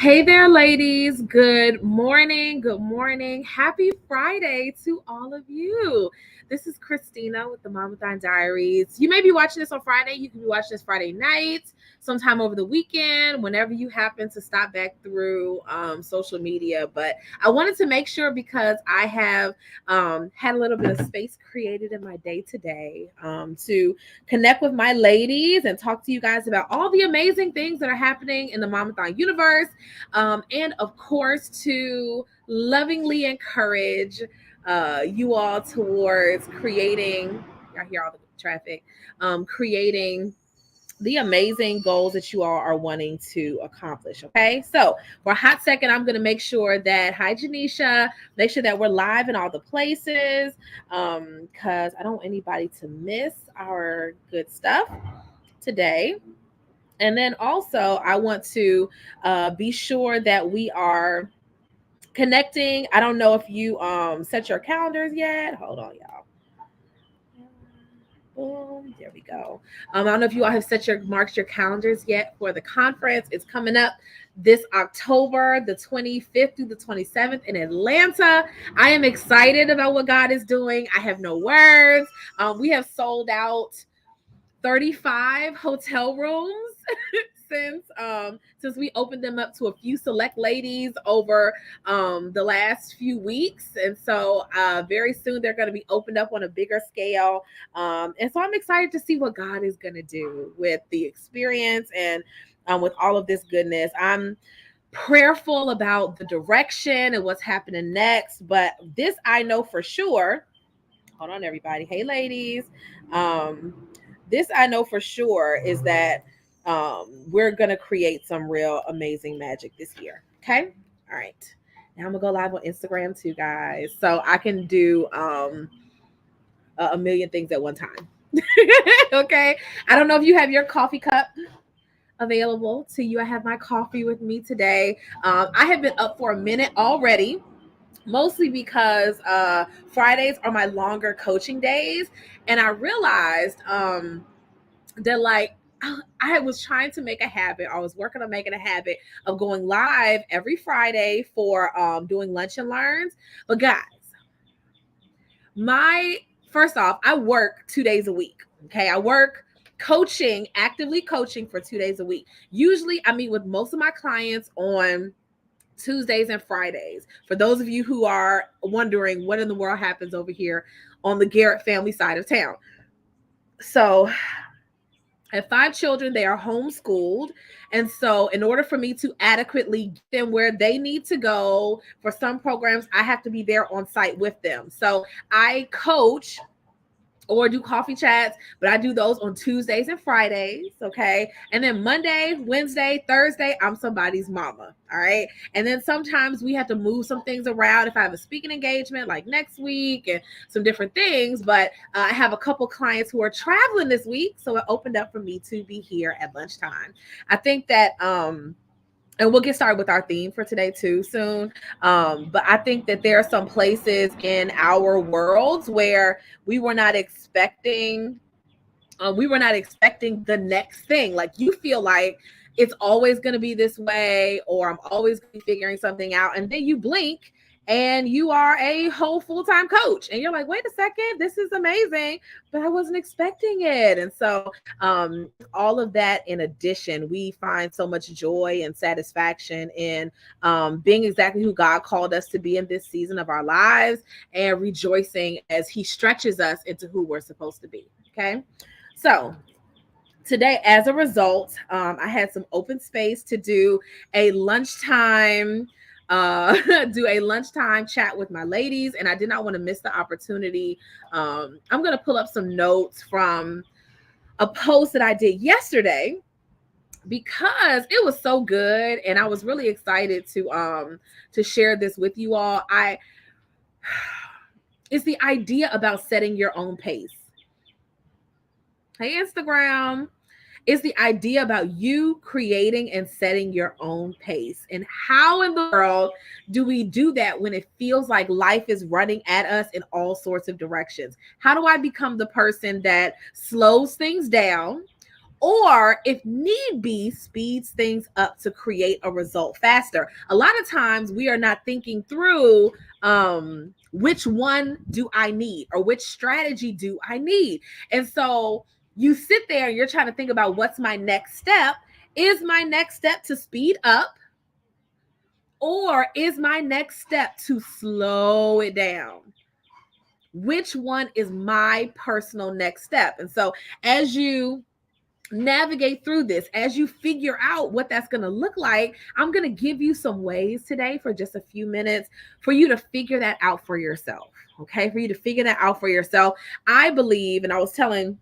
Hey there, ladies. Good morning. Good morning. Happy Friday to all of you. This is Christina with the Mama Thon Diaries. You may be watching this on Friday. You can be watching this Friday night, sometime over the weekend, whenever you happen to stop back through social media. But I wanted to make sure because I have had a little bit of space created in my day today to connect with my ladies and talk to you guys about all the amazing things that are happening in the Mamathon universe, and of course to lovingly encourage you all towards creating. I hear all the traffic. Creating the amazing goals that you all are wanting to accomplish. Okay, so for a hot second, I'm going to make sure that, hi Janisha, make sure that we're live in all the places, because I don't want anybody to miss our good stuff today. And then also, I want to be sure that we are connecting. I don't know if you set your calendars yet. Hold on, y'all. Boom, there we go. I don't know if you all have marked your calendars yet for the conference. It's coming up this October, the 25th through the 27th in Atlanta. I am excited about what God is doing. I have no words. We have sold out 35 hotel rooms since we opened them up to a few select ladies over the last few weeks. And so very soon they're going to be opened up on a bigger scale. And so I'm excited to see what God is going to do with the experience and with all of this goodness. I'm prayerful about the direction and what's happening next, but this I know for sure. Hold on, everybody. Hey, ladies. This I know for sure is that we're going to create some real amazing magic this year. Okay. All right. Now I'm going to go live on Instagram too, guys. So I can do a million things at one time. Okay. I don't know if you have your coffee cup available to you. I have my coffee with me today. I have been up for a minute already, mostly because Fridays are my longer coaching days. And I realized that, like, I was trying to make a habit. I was working on making a habit of going live every Friday for doing lunch and learns. But guys, first off, I work 2 days a week. Okay, I work actively coaching for 2 days a week. Usually I meet with most of my clients on Tuesdays and Fridays. For those of you who are wondering what in the world happens over here on the Garrett family side of town. So I have 5 children. They are homeschooled. And so in order for me to adequately get them where they need to go for some programs, I have to be there on site with them. So I coach or do coffee chats, but I do those on Tuesdays and Fridays, okay? And then Monday, Wednesday, Thursday, I'm somebody's mama, all right? And then sometimes we have to move some things around if I have a speaking engagement like next week and some different things, but I have a couple clients who are traveling this week, so it opened up for me to be here at lunchtime. I think that and we'll get started with our theme for today too soon. But I think that there are some places in our worlds where we were not expecting the next thing. Like, you feel like it's always going to be this way, or I'm always going to be figuring something out, and then you blink and you are a whole full-time coach and you're like, wait a second, this is amazing, but I wasn't expecting it. And so all of that in addition, we find so much joy and satisfaction in being exactly who God called us to be in this season of our lives, and rejoicing as he stretches us into who we're supposed to be. Okay, so today, as a result, I had some open space to do a lunchtime chat with my ladies, and I did not want to miss the opportunity. I'm going to pull up some notes from a post that I did yesterday because it was so good, and I was really excited to share this with you all. It's the idea about setting your own pace. Hey, Instagram. It's the idea about you creating and setting your own pace. And how in the world do we do that when it feels like life is running at us in all sorts of directions? How do I become the person that slows things down, or if need be, speeds things up to create a result faster. A lot of times we are not thinking through which one do I need or which strategy do I need. And so you sit there and you're trying to think about what's my next step. Is my next step to speed up? Or is my next step to slow it down? Which one is my personal next step? And so as you navigate through this, as you figure out what that's going to look like, I'm going to give you some ways today for just a few minutes for you to figure that out for yourself. Okay, for you to figure that out for yourself. I believe, and I was telling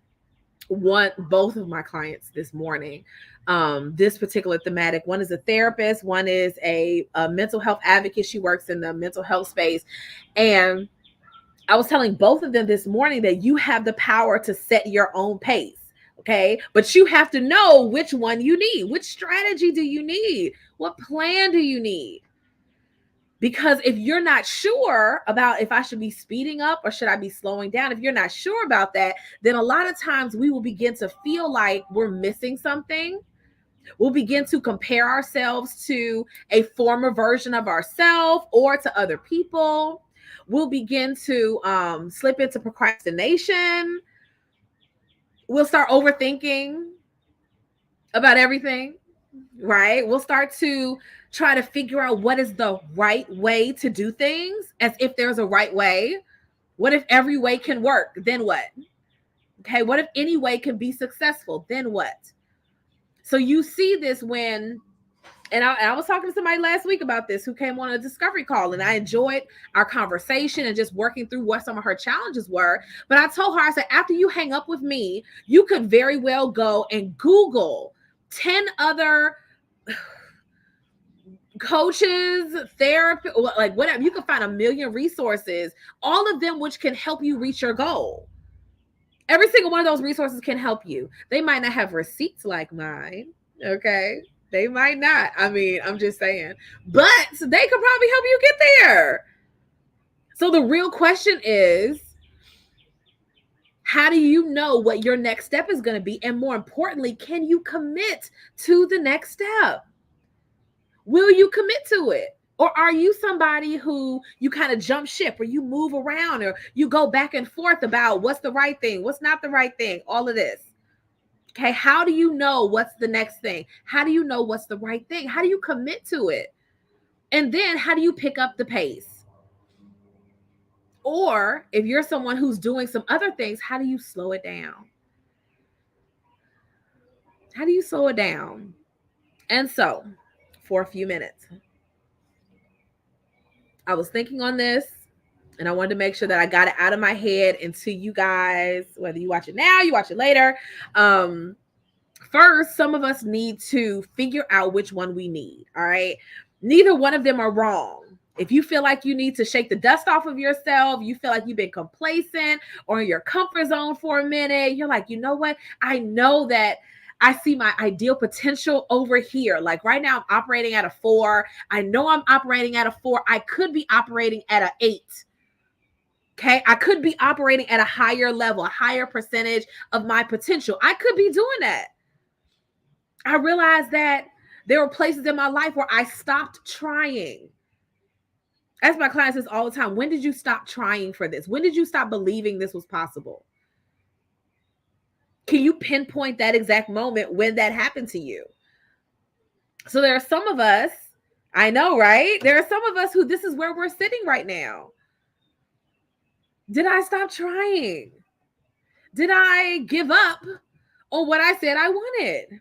both of my clients this morning, this particular thematic. One is a therapist, one is a mental health advocate. She works in the mental health space. And I was telling both of them this morning that you have the power to set your own pace. Okay. But you have to know which one you need. Which strategy do you need? What plan do you need? Because if you're not sure about if I should be speeding up or should I be slowing down, if you're not sure about that, then a lot of times we will begin to feel like we're missing something. We'll begin to compare ourselves to a former version of ourselves or to other people. We'll begin to slip into procrastination. We'll start overthinking about everything, right? We'll start to try to figure out what is the right way to do things, as if there's a right way. What if every way can work? Then what? Okay, what if any way can be successful? Then what? So you see this when, and I was talking to somebody last week about this who came on a discovery call, and I enjoyed our conversation and just working through what some of her challenges were. But I told her, I said, after you hang up with me, you could very well go and Google 10 other coaches, therapy, like whatever. You can find a million resources, all of them which can help you reach your goal. Every single one of those resources can help you. They might not have receipts like mine, okay? They might not. I mean, I'm just saying. But they could probably help you get there. So the real question is, how do you know what your next step is going to be? And more importantly, can you commit to the next step? Will you commit to it? Or are you somebody who you kind of jump ship, or you move around, or you go back and forth about what's the right thing, what's not the right thing, all of this? Okay, how do you know what's the next thing? How do you know what's the right thing? How do you commit to it? And then how do you pick up the pace? Or if you're someone who's doing some other things, how do you slow it down? How do you slow it down? And so, for a few minutes, I was thinking on this, and I wanted to make sure that I got it out of my head and to you guys, whether you watch it now, you watch it later. First, some of us need to figure out which one we need. All right. Neither one of them are wrong. If you feel like you need to shake the dust off of yourself, you feel like you've been complacent or in your comfort zone for a minute, you're like, you know what? I know that I see my ideal potential over here. Like right now, I'm operating at a 4. I know I'm operating at a 4. I could be operating at an 8. Okay, I could be operating at a higher level, a higher percentage of my potential. I could be doing that. I realized that there were places in my life where I stopped trying. As my client says all the time, when did you stop trying for this? When did you stop believing this was possible? Can you pinpoint that exact moment when that happened to you? So there are some of us, I know, right? There are some of us who this is where we're sitting right now. Did I stop trying? Did I give up on what I said I wanted?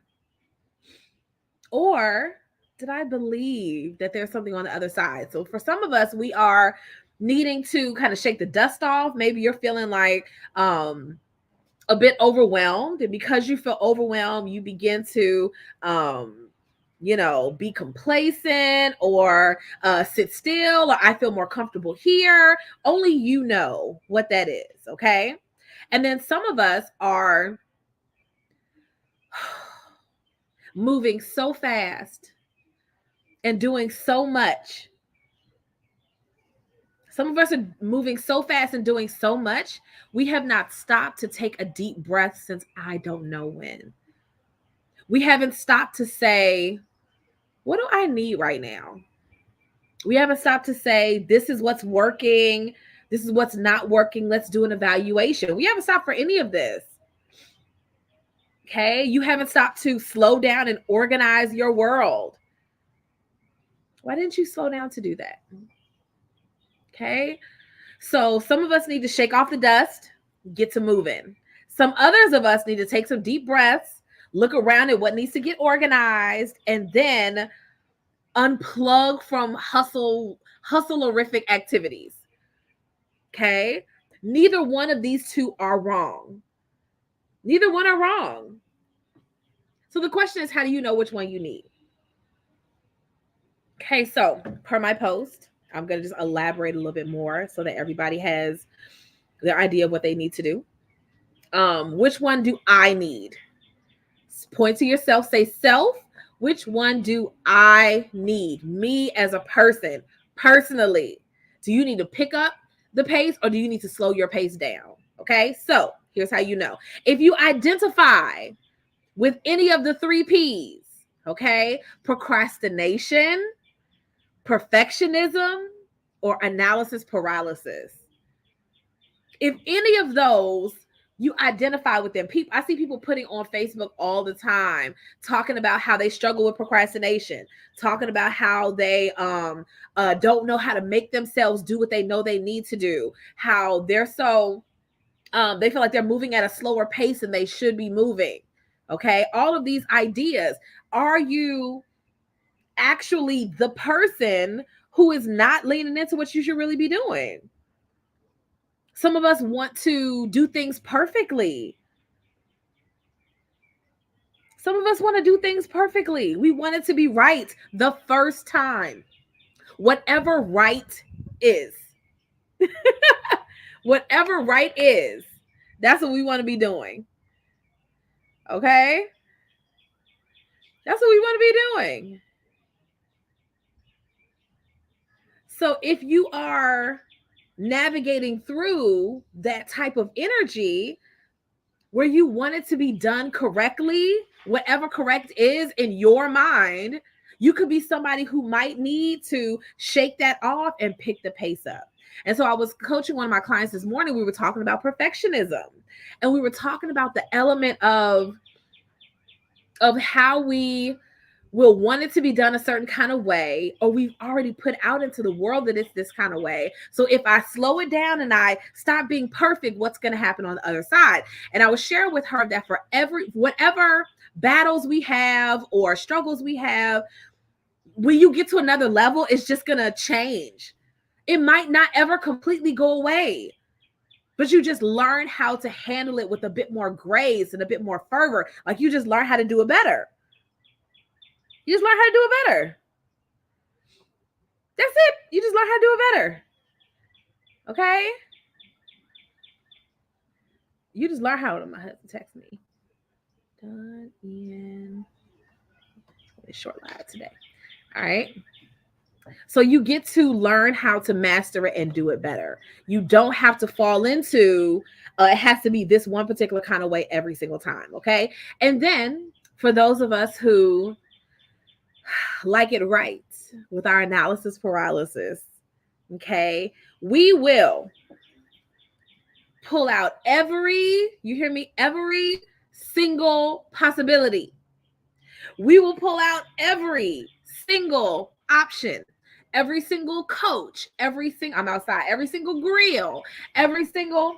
Or did I believe that there's something on the other side? So for some of us, we are needing to kind of shake the dust off. Maybe you're feeling like a bit overwhelmed. And because you feel overwhelmed, you begin to be complacent or sit still, or I feel more comfortable here. Only you know what that is, okay? And then some of us are moving so fast and doing so much. Some of us are moving so fast and doing so much, we have not stopped to take a deep breath since I don't know when. We haven't stopped to say, what do I need right now? We haven't stopped to say, this is what's working. This is what's not working. Let's do an evaluation. We haven't stopped for any of this. Okay. You haven't stopped to slow down and organize your world. Why didn't you slow down to do that? Okay. So some of us need to shake off the dust, get to moving. Some others of us need to take some deep breaths, look around at what needs to get organized, and then unplug from hustlerific activities. Okay. Neither one of these two are wrong. Neither one are wrong. So the question is, how do you know which one you need? Okay, so per my post, I'm going to just elaborate a little bit more so that everybody has their idea of what they need to do. Which one do I need? Point to yourself, say self. Which one do I need? Me as a person, personally. Do you need to pick up the pace or do you need to slow your pace down? Okay, so here's how you know. If you identify with any of the 3 P's, okay, procrastination, perfectionism, or analysis paralysis. If any of those you identify with them, I see people putting on Facebook all the time, talking about how they struggle with procrastination, talking about how they don't know how to make themselves do what they know they need to do, how they're so they feel like they're moving at a slower pace than they should be moving. Okay, all of these ideas. Are you actually the person who is not leaning into what you should really be doing? Some of us want to do things perfectly. Some of us want to do things perfectly. We want it to be right the first time. Whatever right is. Whatever right is, that's what we want to be doing. Okay? That's what we want to be doing. So if you are navigating through that type of energy where you want it to be done correctly, whatever correct is in your mind, you could be somebody who might need to shake that off and pick the pace up. And so I was coaching one of my clients this morning. We were talking about perfectionism, and we were talking about the element of how we will want it to be done a certain kind of way, or we've already put out into the world that it's this kind of way. So if I slow it down and I stop being perfect, what's going to happen on the other side? And I was sharing with her that for whatever battles we have or struggles we have, when you get to another level, it's just going to change. It might not ever completely go away, but you just learn how to handle it with a bit more grace and a bit more fervor. Like you just learn how to do it better. You just learn how to do it better. That's it. You just learn how to do it better. Okay? You just learn how to. My husband text me. Done in a short live today. All right. So you get to learn how to master it and do it better. You don't have to fall into it has to be this one particular kind of way every single time. Okay. And then for those of us who like it right with our analysis paralysis, okay, we will pull out every single possibility. We will pull out every single option, every single coach, every single grill, every single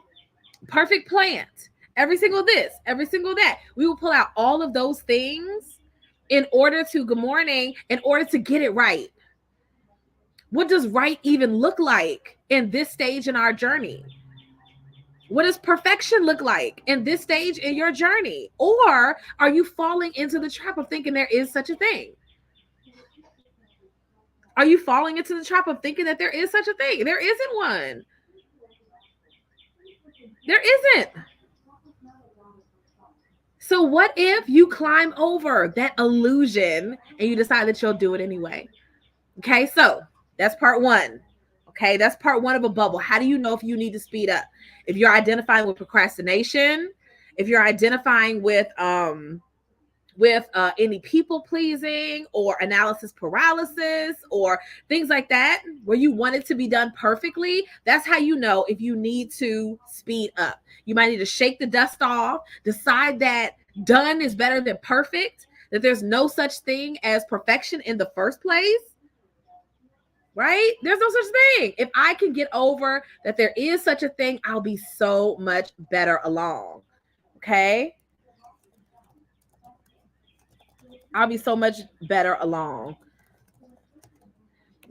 perfect plant, every single this, every single that. We will pull out all of those things in order to get it right. What does right even look like in this stage in our journey? What does perfection look like in this stage in your journey? Or are you falling into the trap of thinking there is such a thing? Are you falling into the trap of thinking that there is such a thing? There isn't one. There isn't. So what if you climb over that illusion and you decide that you'll do it anyway? Okay, so that's part one. Okay, that's part one of a bubble. How do you know if you need to speed up? If you're identifying with procrastination, if you're identifying with with any people pleasing or analysis paralysis or things like that, where you want it to be done perfectly, that's how you know if you need to speed up. You might need to shake the dust off, decide that done is better than perfect, that there's no such thing as perfection in the first place, right? There's no such thing. If I can get over that there is such a thing, I'll be so much better along. Okay? I'll be so much better along.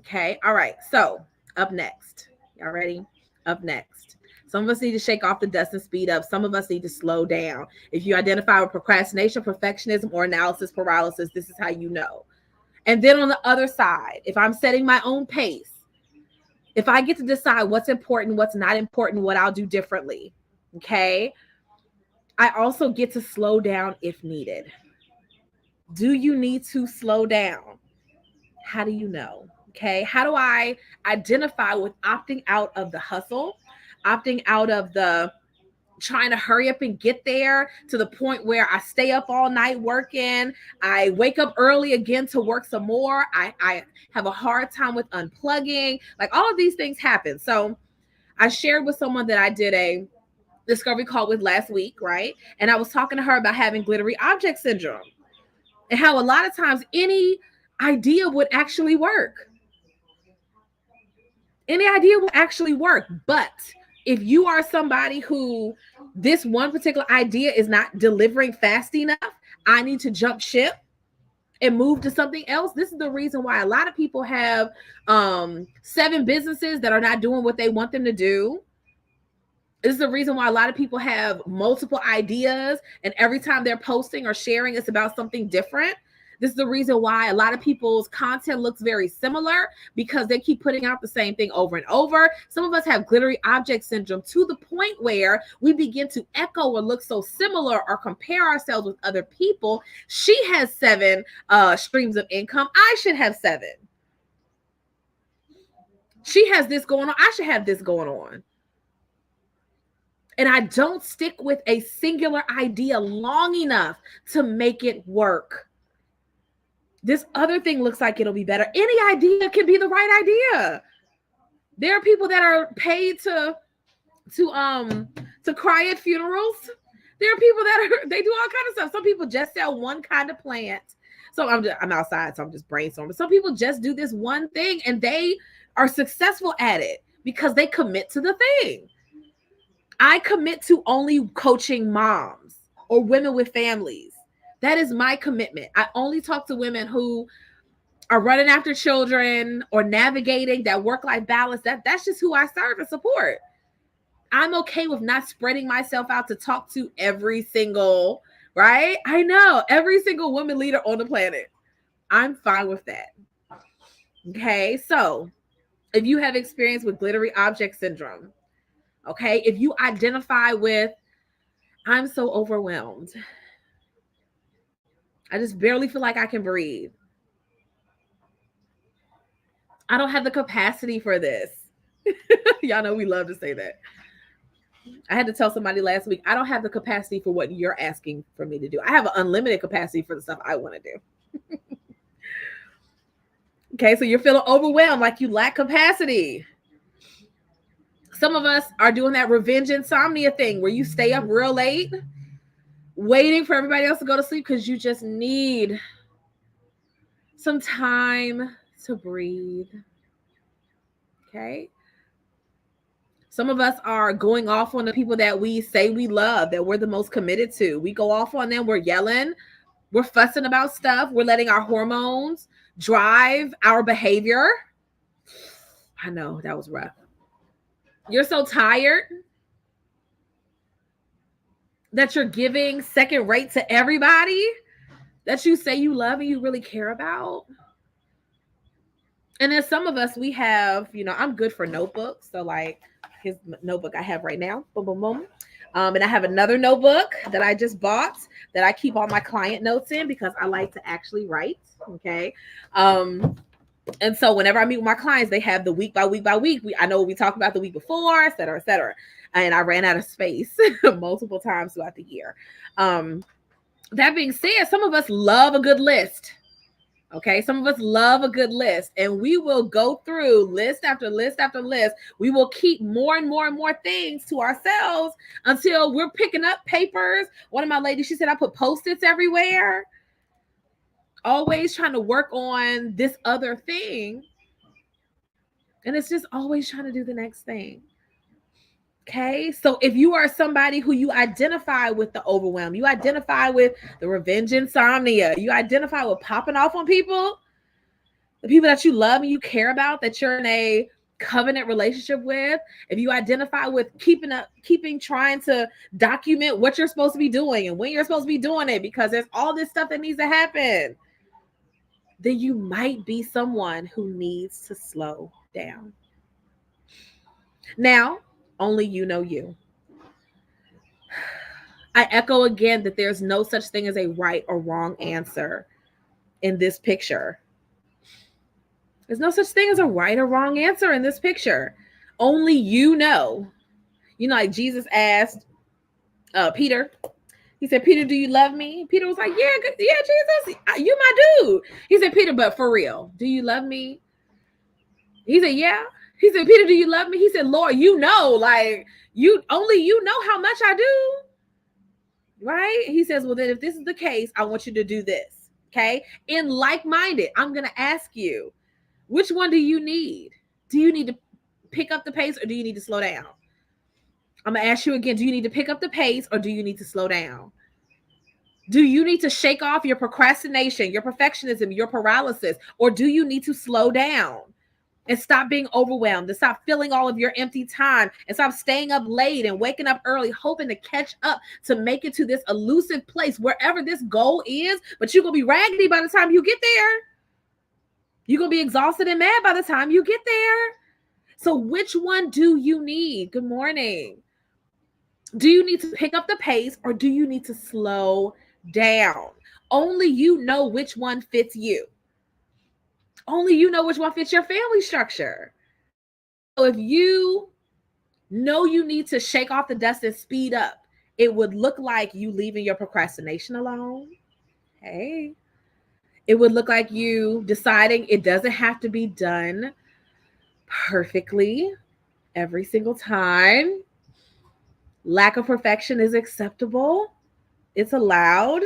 Okay. All right. So up next, y'all ready? Up next. Some of us need to shake off the dust and speed up. Some of us need to slow down. If you identify with procrastination, perfectionism, or analysis paralysis, this is how you know. And then on the other side, if I'm setting my own pace, if I get to decide what's important, what's not important, what I'll do differently, okay, I also get to slow down if needed. Do you need to slow down? How do you know? Okay. How do I identify with opting out of the hustle, opting out of the trying to hurry up and get there to the point where I stay up all night working. I wake up early again to work some more. I have a hard time with unplugging. Like all of these things happen. So I shared with someone that I did a discovery call with last week, right? And I was talking to her about having glittery object syndrome and how a lot of times any idea would actually work. Any idea will actually work. But if you are somebody who this one particular idea is not delivering fast enough, I need to jump ship and move to something else. This is the reason why a lot of people have 7 businesses that are not doing what they want them to do. This is the reason why a lot of people have multiple ideas, and every time they're posting or sharing, it's about something different. This is the reason why a lot of people's content looks very similar, because they keep putting out the same thing over and over. Some of us have glittery object syndrome to the point where we begin to echo or look so similar or compare ourselves with other people. She has 7 streams of income. I should have 7. She has this going on. I should have this going on. And I don't stick with a singular idea long enough to make it work. This other thing looks like it'll be better. Any idea can be the right idea. There are people that are paid to cry at funerals. There are people that they do all kinds of stuff. Some people just sell one kind of plant. So I'm outside, so I'm just brainstorming. Some people just do this one thing and they are successful at it because they commit to the thing. I commit to only coaching moms or women with families. That is my commitment. I only talk to women who are running after children or navigating that work-life balance. That's just who I serve and support. I'm okay with not spreading myself out to talk to every single, right? I know, every single woman leader on the planet. I'm fine with that. Okay, so if you have experience with glittery object syndrome, okay, if you identify with, I'm so overwhelmed, I just barely feel like I can breathe, I don't have the capacity for this. Y'all know we love to say that. I had to tell somebody last week, I don't have the capacity for what you're asking for me to do. I have an unlimited capacity for the stuff I want to do. Okay, so you're feeling overwhelmed, like you lack capacity. Some of us are doing that revenge insomnia thing where you stay up real late, waiting for everybody else to go to sleep because you just need some time to breathe. Okay. Some of us are going off on the people that we say we love, that we're the most committed to. We go off on them. We're yelling. We're fussing about stuff. We're letting our hormones drive our behavior. I know that was rough. You're so tired that you're giving second rate to everybody that you say you love and you really care about. And then some of us, we have, I'm good for notebooks. So like his notebook I have right now, boom, boom, boom. And I have another notebook that I just bought that I keep all my client notes in because I like to actually write. Okay. And so whenever I meet with my clients, they have the week by week by week. I know what we talked about the week before, et cetera, et cetera. And I ran out of space multiple times throughout the year. That being said, some of us love a good list. Okay, some of us love a good list, and we will go through list after list after list. We will keep more and more and more things to ourselves until we're picking up papers. One of my ladies, she said, I put Post-its everywhere, always trying to work on this other thing. And it's just always trying to do the next thing. Okay, so if you are somebody who you identify with the overwhelm, you identify with the revenge insomnia, you identify with popping off on people, the people that you love and you care about, that you're in a covenant relationship with, if you identify with trying to document what you're supposed to be doing and when you're supposed to be doing it, because there's all this stuff that needs to happen, then you might be someone who needs to slow down. Now, only you know you. I echo again that there's no such thing as a right or wrong answer in this picture. There's no such thing as a right or wrong answer in this picture. Only you know. You know, like Jesus asked Peter. He said, Peter, do you love me? Peter was like, yeah, Jesus, you my dude. He said, Peter, but for real, do you love me? He said, yeah. He said, Peter, do you love me? He said, Lord, you know, like you know how much I do. Right? He says, well, then if this is the case, I want you to do this. Okay. In like-minded, I'm going to ask you, which one do you need? Do you need to pick up the pace or do you need to slow down? I'm going to ask you again, do you need to pick up the pace or do you need to slow down? Do you need to shake off your procrastination, your perfectionism, your paralysis, or do you need to slow down and stop being overwhelmed, and stop filling all of your empty time, and stop staying up late and waking up early, hoping to catch up to make it to this elusive place, wherever this goal is, but you're going to be raggedy by the time you get there. You're going to be exhausted and mad by the time you get there. So which one do you need? Good morning. Do you need to pick up the pace or do you need to slow down? Only you know which one fits you. Only you know which one fits your family structure. So if you know you need to shake off the dust and speed up, it would look like you leaving your procrastination alone. Hey, it would look like you deciding it doesn't have to be done perfectly every single time. Lack of perfection is acceptable. It's allowed.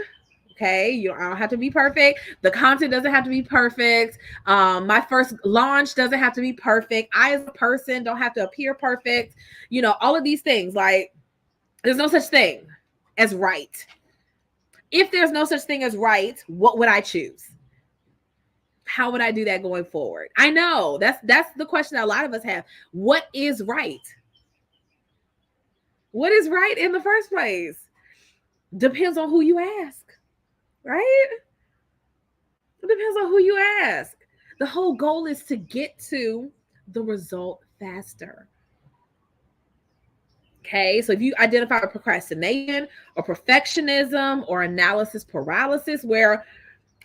Okay, you don't have to be perfect. The content doesn't have to be perfect. My first launch doesn't have to be perfect. I, as a person, don't have to appear perfect. You know, all of these things. Like, there's no such thing as right. If there's no such thing as right, what would I choose? How would I do that going forward? I know that's the question that a lot of us have. What is right? What is right in the first place? Depends on who you ask. Right? It depends on who you ask. The whole goal is to get to the result faster. Okay, so if you identify with procrastination or perfectionism or analysis paralysis, where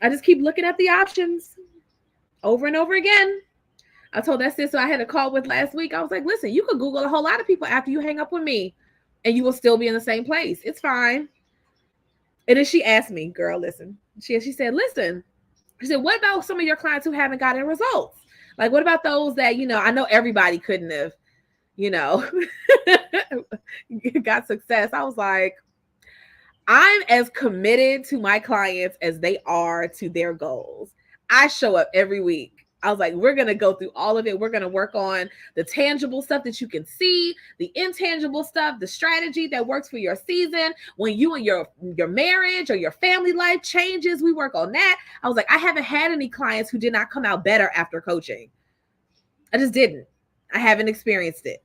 I just keep looking at the options over and over again. I told that sister I had a call with last week. I was like, listen, you could Google a whole lot of people after you hang up with me and you will still be in the same place. It's fine. And then she asked me, girl, listen. She said, listen. She said, what about some of your clients who haven't gotten results? Like, what about those that, you know, I know everybody couldn't have, you know, got success. I was like, I'm as committed to my clients as they are to their goals. I show up every week. I was like, we're going to go through all of it. We're going to work on the tangible stuff that you can see, the intangible stuff, the strategy that works for your season. When you and your marriage or your family life changes, we work on that. I was like, I haven't had any clients who did not come out better after coaching. I just didn't. I haven't experienced it.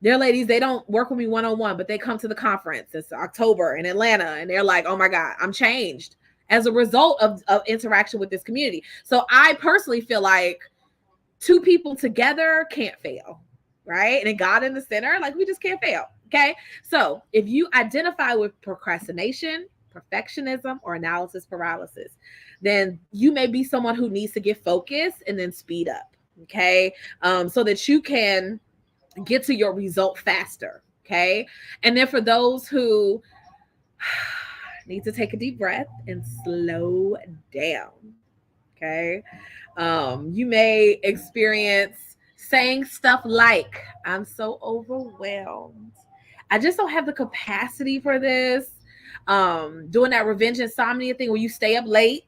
They're ladies, they don't work with me one-on-one, but they come to the conference. It's October in Atlanta, and they're like, oh my God, I'm changed as a result of interaction with this community. So I personally feel like two people together can't fail, right? And God in the center, like we just can't fail, okay? So if you identify with procrastination, perfectionism, or analysis paralysis, then you may be someone who needs to get focused and then speed up, okay? So that you can get to your result faster, okay? And then for those who need to take a deep breath and slow down. Okay. You may experience saying stuff like, I'm so overwhelmed. I just don't have the capacity for this. Doing that revenge insomnia thing where you stay up late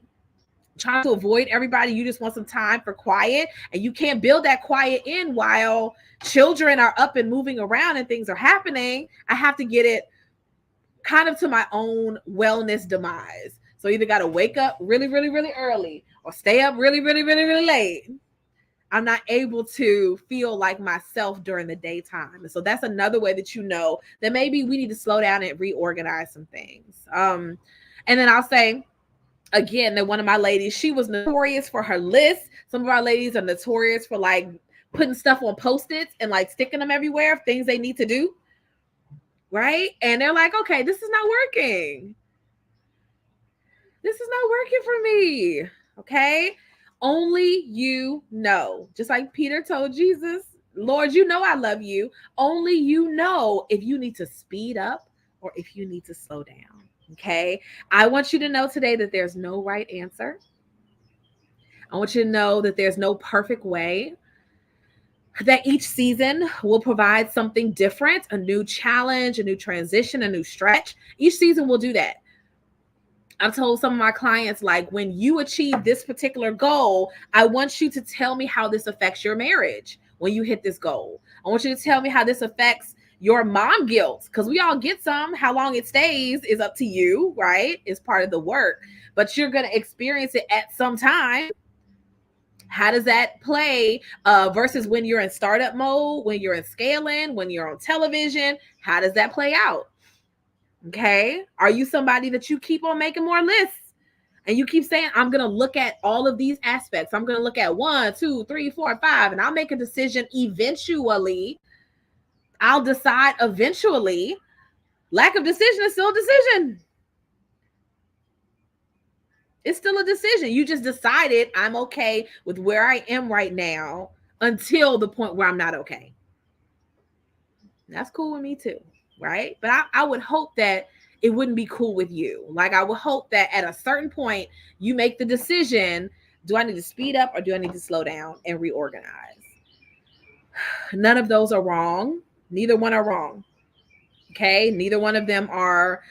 trying to avoid everybody. You just want some time for quiet, and you can't build that quiet in while children are up and moving around and things are happening. I have to get it kind of to my own wellness demise. So either got to wake up really, really, really early or stay up really, really, really, really late. I'm not able to feel like myself during the daytime. And so that's another way that you know that maybe we need to slow down and reorganize some things. And then I'll say, again, that one of my ladies, she was notorious for her list. Some of our ladies are notorious for like putting stuff on Post-its and like sticking them everywhere of things they need to do. Right? And they're like, okay, this is not working. This is not working for me. Okay? Only you know. Just like Peter told Jesus, Lord, you know I love you. Only you know if you need to speed up or if you need to slow down. Okay? I want you to know today that there's no right answer. I want you to know that there's no perfect way, that each season will provide something different, a new challenge, a new transition, a new stretch. Each season will do that. I've told some of my clients, like, when you achieve this particular goal, I want you to tell me how this affects your marriage when you hit this goal. I want you to tell me how this affects your mom guilt, because we all get some. How long it stays is up to you, right? It's part of the work, but you're going to experience it at some time. How does that play versus when you're in startup mode, when you're in scaling, when you're on television? How does that play out? Okay. Are you somebody that you keep on making more lists and you keep saying, I'm going to look at all of these aspects. I'm going to look at 1, 2, 3, 4, 5, and I'll make a decision eventually. I'll decide eventually. Lack of decision is still a decision. It's still a decision. You just decided I'm okay with where I am right now until the point where I'm not okay. That's cool with me too, right? But I would hope that it wouldn't be cool with you. Like, I would hope that at a certain point you make the decision, do I need to speed up or do I need to slow down and reorganize? None of those are wrong. Neither one are wrong. Okay? Neither one of them are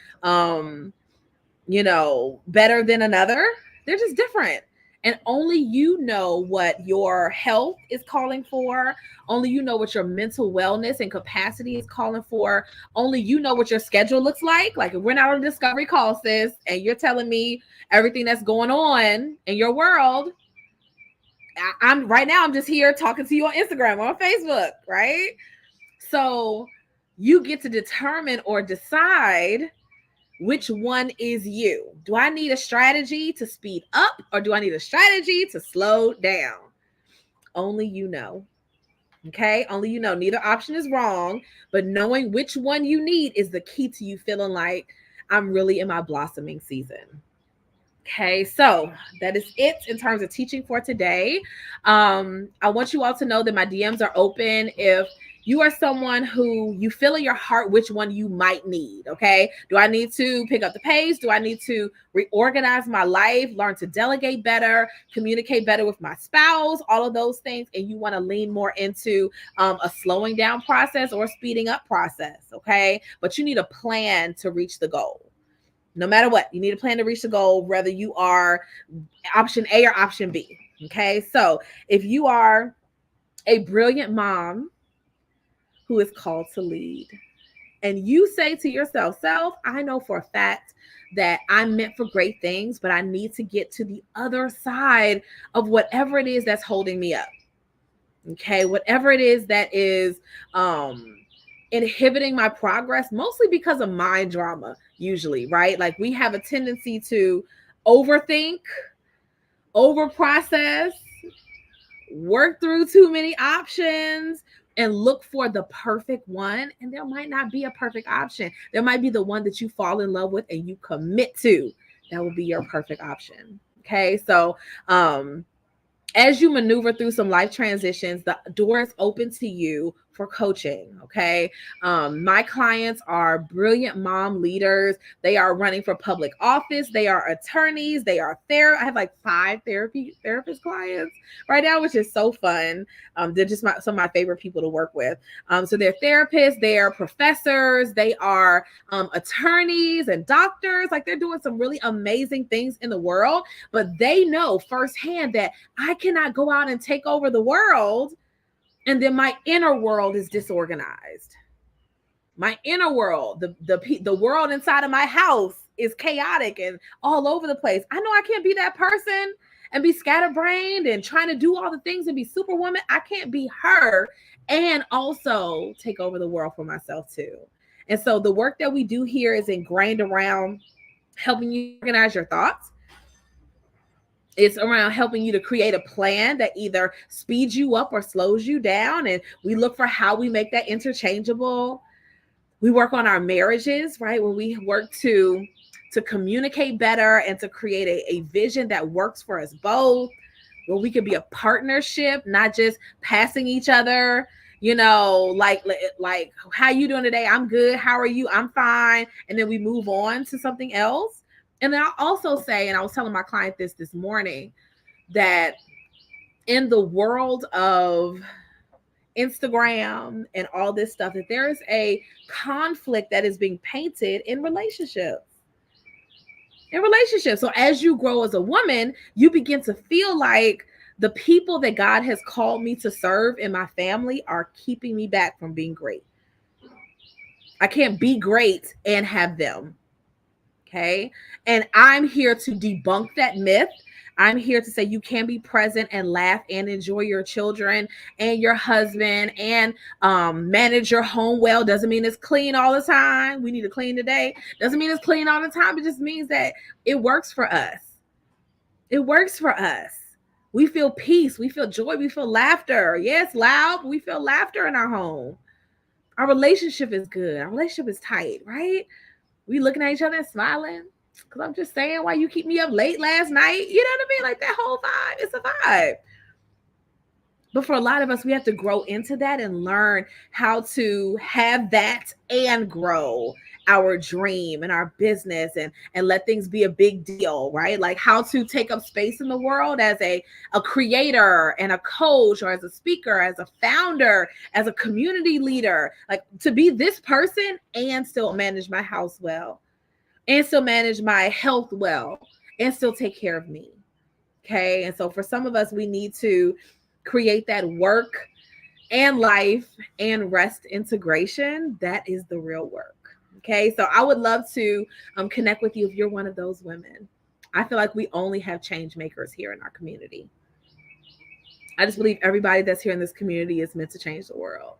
better than another. They're just different. And only you know what your health is calling for. Only you know what your mental wellness and capacity is calling for. Only you know what your schedule looks like. Like, if we're not on a discovery call, sis, and you're telling me everything that's going on in your world, I'm just here talking to you on Instagram or on Facebook, right? So you get to determine or decide which one is you. Do I need a strategy to speed up or do I need a strategy to slow down? Only you know. Okay? Only you know. Neither option is wrong, but knowing which one you need is the key to you feeling like I'm really in my blossoming season. Okay, so that is it in terms of teaching for today. I want you all to know that my DMs are open if you are someone who you feel in your heart which one you might need. Okay, do I need to pick up the pace? Do I need to reorganize my life, learn to delegate better, communicate better with my spouse, all of those things? And you want to lean more into a slowing down process or a speeding up process. Okay, but you need a plan to reach the goal. No matter what, you need a plan to reach the goal, whether you are option A or option B. Okay, so if you are a brilliant mom who is called to lead, and you say to yourself, self, I know for a fact that I'm meant for great things, but I need to get to the other side of whatever it is that's holding me up. Okay, whatever it is that is inhibiting my progress, mostly because of mind drama, usually, right? Like, we have a tendency to overthink, overprocess, work through too many options, and look for the perfect one. And there might not be a perfect option. There might be the one that you fall in love with and you commit to. That will be your perfect option. Okay, so as you maneuver through some life transitions, the door is open to you for coaching. Okay. My clients are brilliant mom leaders. They are running for public office. They are attorneys. They are I have like 5 therapist clients right now, which is so fun. They're just some of my favorite people to work with. So they're therapists, they're professors, they are attorneys and doctors. Like, they're doing some really amazing things in the world, but they know firsthand that I cannot go out and take over the world and then my inner world is disorganized. My inner world, the world inside of my house is chaotic and all over the place. I know I can't be that person and be scatterbrained and trying to do all the things and be superwoman. I can't be her and also take over the world for myself too. And so the work that we do here is ingrained around helping you organize your thoughts. It's around helping you to create a plan that either speeds you up or slows you down. And we look for how we make that interchangeable. We work on our marriages, right? Where we work to communicate better and to create a vision that works for us both, where we can be a partnership, not just passing each other, like how you doing today? I'm good. How are you? I'm fine. And then we move on to something else. And then I'll also say, and I was telling my client this morning, that in the world of Instagram and all this stuff, that there is a conflict that is being painted in relationships. So as you grow as a woman, you begin to feel like the people that God has called me to serve in my family are keeping me back from being great. I can't be great and have them. Okay. And I'm here to debunk that myth. I'm here to say you can be present and laugh and enjoy your children and your husband and manage your home well. Doesn't mean it's clean all the time. We need to clean today. Doesn't mean it's clean all the time. It just means that it works for us. It works for us. We feel peace. We feel joy. We feel laughter. Yes, loud. But we feel laughter in our home. Our relationship is good. Our relationship is tight, right? We looking at each other and smiling. Because I'm just saying, why you keep me up late last night? You know what I mean? Like, that whole vibe. It's a vibe. But for a lot of us, we have to grow into that and learn how to have that and grow our dream and our business and let things be a big deal, right? Like, how to take up space in the world as a creator and a coach, or as a speaker, as a founder, as a community leader, like to be this person and still manage my house well, and still manage my health well, and still take care of me. Okay. And so for some of us, we need to create that work and life and rest integration. That is the real work. Okay. So I would love to connect with you if you're one of those women. I feel like we only have change makers here in our community. I just believe everybody that's here in this community is meant to change the world.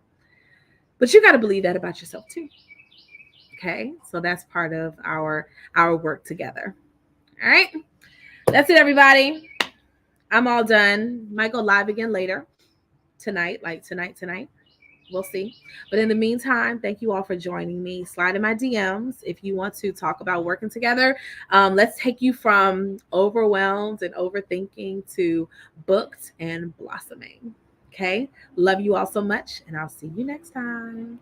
But you got to believe that about yourself too. Okay. So that's part of our work together. All right. That's it, everybody. I'm all done. Might go live again later tonight, tonight. We'll see. But in the meantime, thank you all for joining me. Slide in my DMs if you want to talk about working together. Let's take you from overwhelmed and overthinking to booked and blossoming. Okay. Love you all so much, and I'll see you next time.